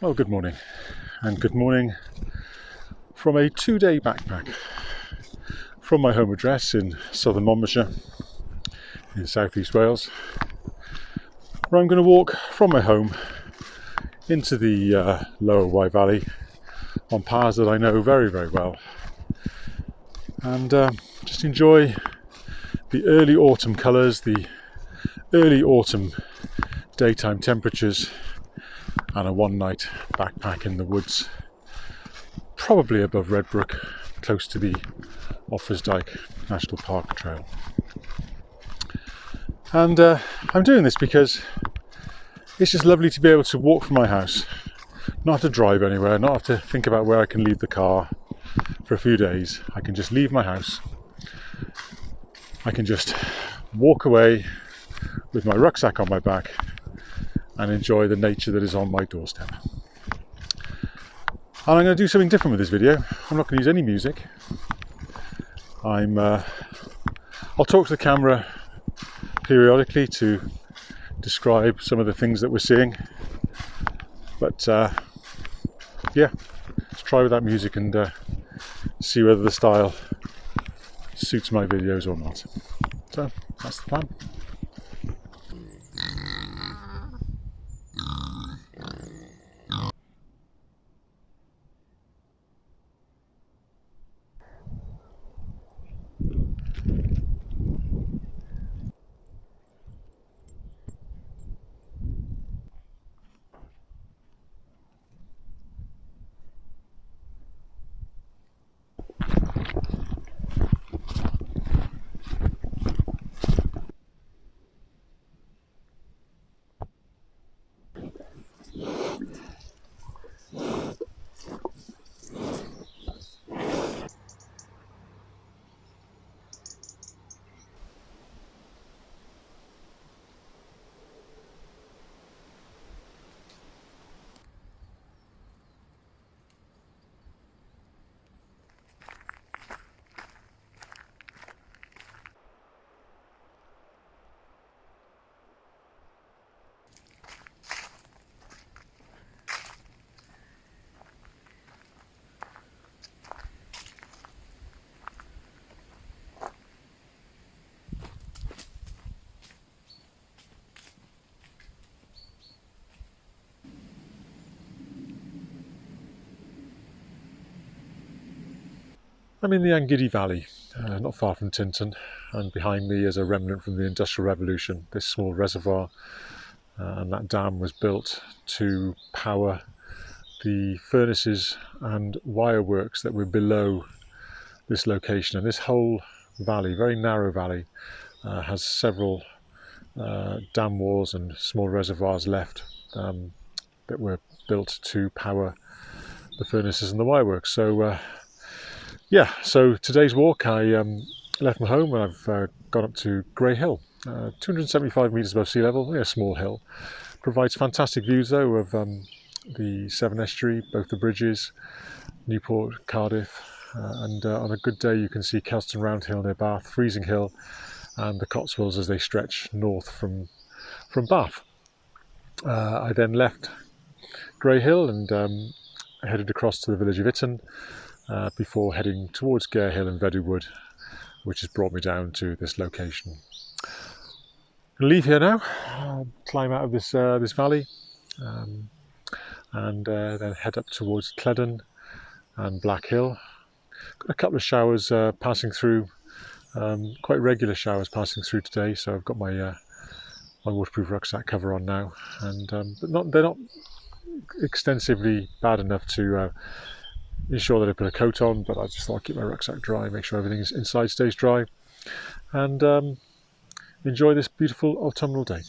Well, good morning, and good morning from a 2-day backpack from my home address in Southern Monmouthshire in South East Wales, where I'm going to walk from my home into the Lower Wye Valley on paths that I know very, very well, and just enjoy the early autumn colours, the early autumn daytime temperatures, and a one-night backpack in the woods, probably above Redbrook, close to the Offa's National Park Trail. And I'm doing this because it's just lovely to be able to walk from my house, not have to drive anywhere, not have to think about where I can leave the car for a few days. I can just leave my house. I can just walk away with my rucksack on my back and enjoy the nature that is on my doorstep. And I'm going to do something different with this video. I'm not going to use any music. I'll talk to the camera periodically to describe some of the things that we're seeing. But yeah, let's try without music and see whether the style suits my videos or not. So that's the plan. I'm in the Angidi Valley, not far from Tinton, and behind me is a remnant from the Industrial Revolution, this small reservoir, and that dam was built to power the furnaces and wire works that were below this location. And this whole valley, very narrow valley, has several dam walls and small reservoirs left that were built to power the furnaces and the wire works. So yeah, so today's walk, I left my home and I've gone up to Grey Hill, 275 metres above sea level, a small hill. Provides fantastic views though of the Severn Estuary, both the bridges, Newport, Cardiff, and on a good day you can see Kelston Round Hill near Bath, Freezing Hill, and the Cotswolds as they stretch north from Bath. I then left Grey Hill and headed across to the village of Itton, before heading towards Gare Hill and Vedder Wood, which has brought me down to this location. I'll leave here now, climb out of this valley, and then head up towards Cledon and Black Hill. Got a couple of showers passing through, quite regular showers passing through today, so I've got my my waterproof rucksack cover on now, and but they're not extensively bad enough to ensure that I put a coat on, but I just thought I'd keep my rucksack dry, make sure everything inside stays dry, and enjoy this beautiful autumnal day.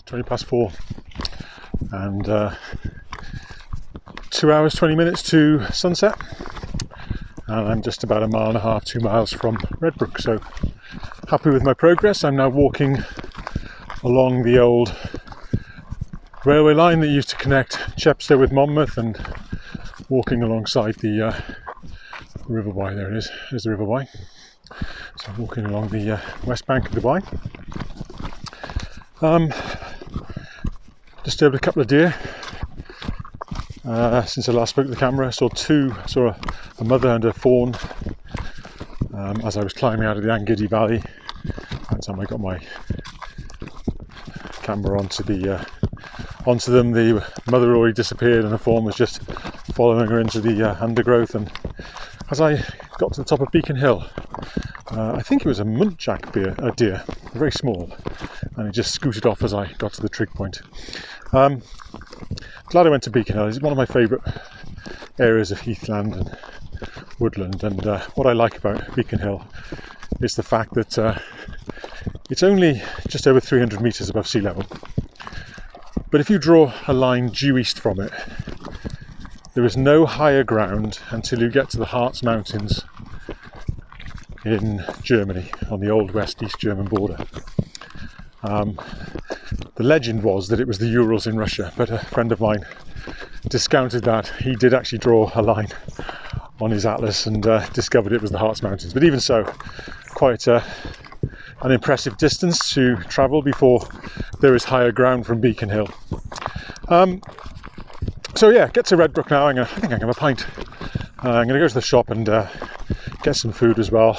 4, and 2 hours 20 minutes to sunset, and I'm just about 1.5 miles, 2 miles from Redbrook, so happy with my progress. I'm now walking along the old railway line that used to connect Chepstow with Monmouth, and walking alongside the River Wye. There it is, there's the River Wye. So I'm walking along the west bank of the Wye. Disturbed a couple of deer since I last spoke to the camera. I saw a mother and a fawn as I was climbing out of the Angiddy Valley. By the time I got my camera onto them, the mother already disappeared and the fawn was just following her into the undergrowth. And as I got to the top of Beacon Hill, I think it was a muntjac deer, very small, and it just scooted off as I got to the trig point. Glad I went to Beacon Hill. It's one of my favourite areas of heathland and woodland, and what I like about Beacon Hill is the fact that it's only just over 300 metres above sea level, but if you draw a line due east from it, there is no higher ground until you get to the Harz Mountains in Germany, on the old West-East German border. The legend was that it was the Urals in Russia, but a friend of mine discounted that. He did actually draw a line on his atlas and discovered it was the Harz Mountains. But even so, quite an impressive distance to travel before there is higher ground from Beacon Hill. So yeah, get to Redbrook now. I think I'm going to have a pint. I'm going to go to the shop and get some food as well.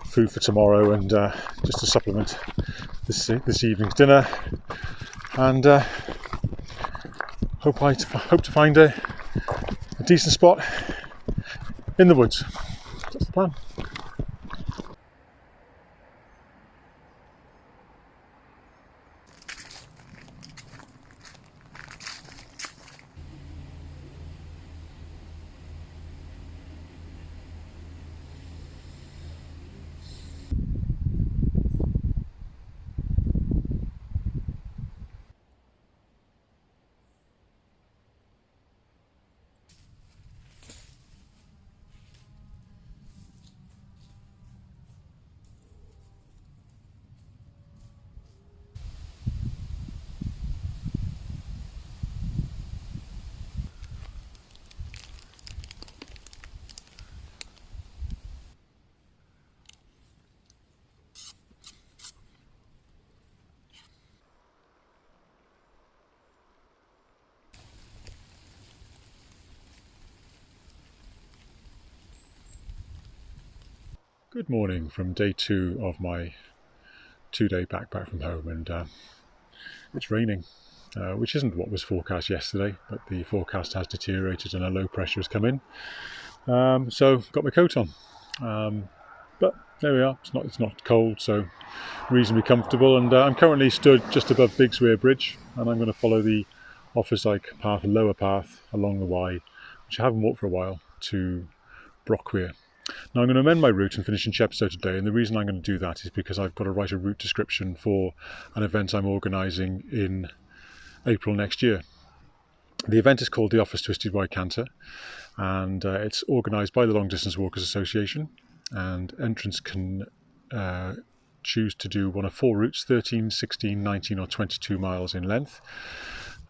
Food for tomorrow, and just to supplement this evening's dinner. And hope to find a decent spot in the woods. That's the plan. Good morning from day 2 of my 2-day backpack from home, and it's raining, which isn't what was forecast yesterday, but the forecast has deteriorated and a low pressure has come in. So got my coat on, but there we are. It's not cold, so reasonably comfortable. And I'm currently stood just above Bigswear Bridge, and I'm going to follow the Offa path, a lower path along the Wye, which I haven't walked for a while, to Brockwere. Now I'm going to amend my route and finish in Chepstow today, and the reason I'm going to do that is because I've got to write a route description for an event I'm organising in April next year. The event is called the Offa's Twisted Wye Kanter, and it's organised by the Long Distance Walkers Association, and entrants can choose to do one of 4 routes, 13, 16, 19 or 22 miles in length.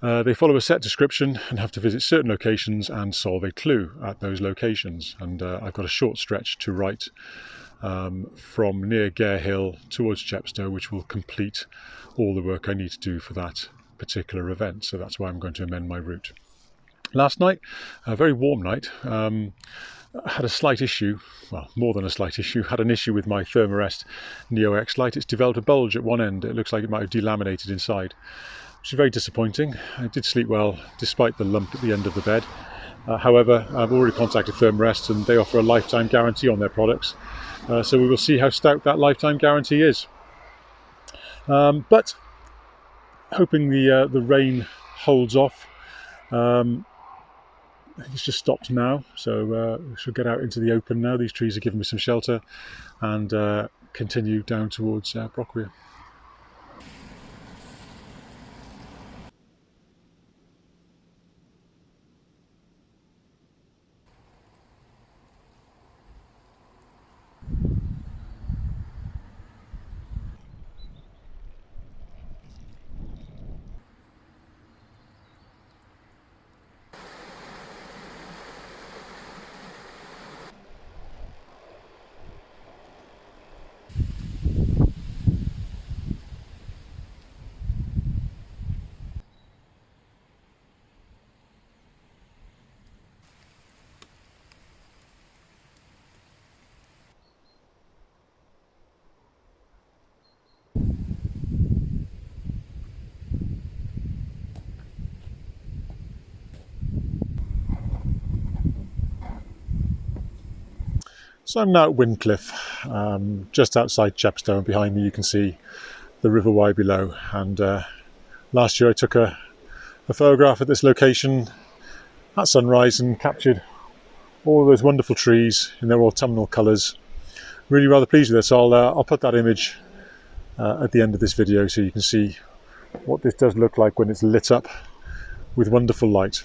They follow a set description and have to visit certain locations and solve a clue at those locations. And I've got a short stretch to write from near Gare Hill towards Chepstow, which will complete all the work I need to do for that particular event. So that's why I'm going to amend my route. Last night, a very warm night, I had a slight issue, well, more than a slight issue, had an issue with my Thermarest Neo X light. It's developed a bulge at one end. It looks like it might have delaminated inside, which is very disappointing. I did sleep well despite the lump at the end of the bed. However, I've already contacted Thermarest and they offer a lifetime guarantee on their products. So we will see how stout that lifetime guarantee is. But hoping the rain holds off. It's just stopped now, so we should get out into the open now. These trees are giving me some shelter, and continue down towards Brockwere. So I'm now at Wyncliffe, just outside Chepstow, and behind me you can see the River Wye below. And last year I took a photograph at this location at sunrise and captured all those wonderful trees in their autumnal colours. Really rather pleased with this. I'll put that image at the end of this video so you can see what this does look like when it's lit up with wonderful light.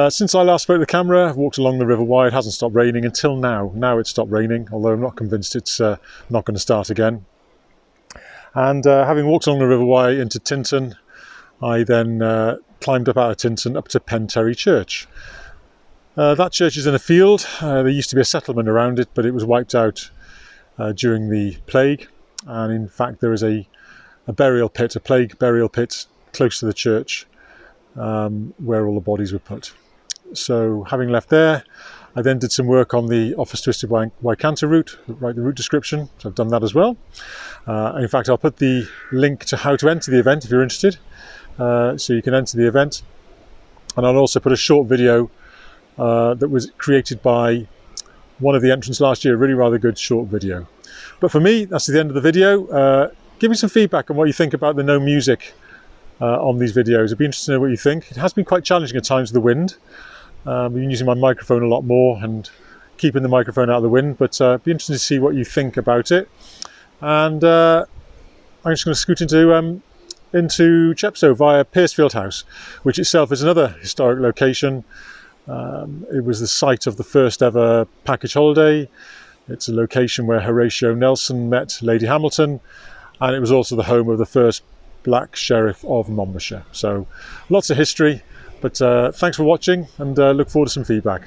Since I last spoke to the camera, I've walked along the River Wye. It hasn't stopped raining until now. Now it's stopped raining, although I'm not convinced it's not going to start again. And having walked along the River Wye into Tintern, I then climbed up out of Tintern up to Penterry Church. That church is in a field. There used to be a settlement around it, but it was wiped out during the plague. And in fact, there is a burial pit, a plague burial pit, close to the church, where all the bodies were put. So having left there, I then did some work on the Offa Twisted Wye Kanter route, write the route description, so I've done that as well. In fact, I'll put the link to how to enter the event if you're interested, so you can enter the event. And I'll also put a short video that was created by one of the entrants last year, a really rather good short video. But for me, that's the end of the video. Give me some feedback on what you think about the no music on these videos. I'd be interested to know what you think. It has been quite challenging at times with the wind. I've been using my microphone a lot more and keeping the microphone out of the wind, but it'd be interesting to see what you think about it. And I'm just going to scoot into Chepstow via Piercefield House, which itself is another historic location. It was the site of the first ever package holiday. It's a location where Horatio Nelson met Lady Hamilton, and it was also the home of the first Black Sheriff of Monmouthshire. So lots of history, but thanks for watching, and look forward to some feedback.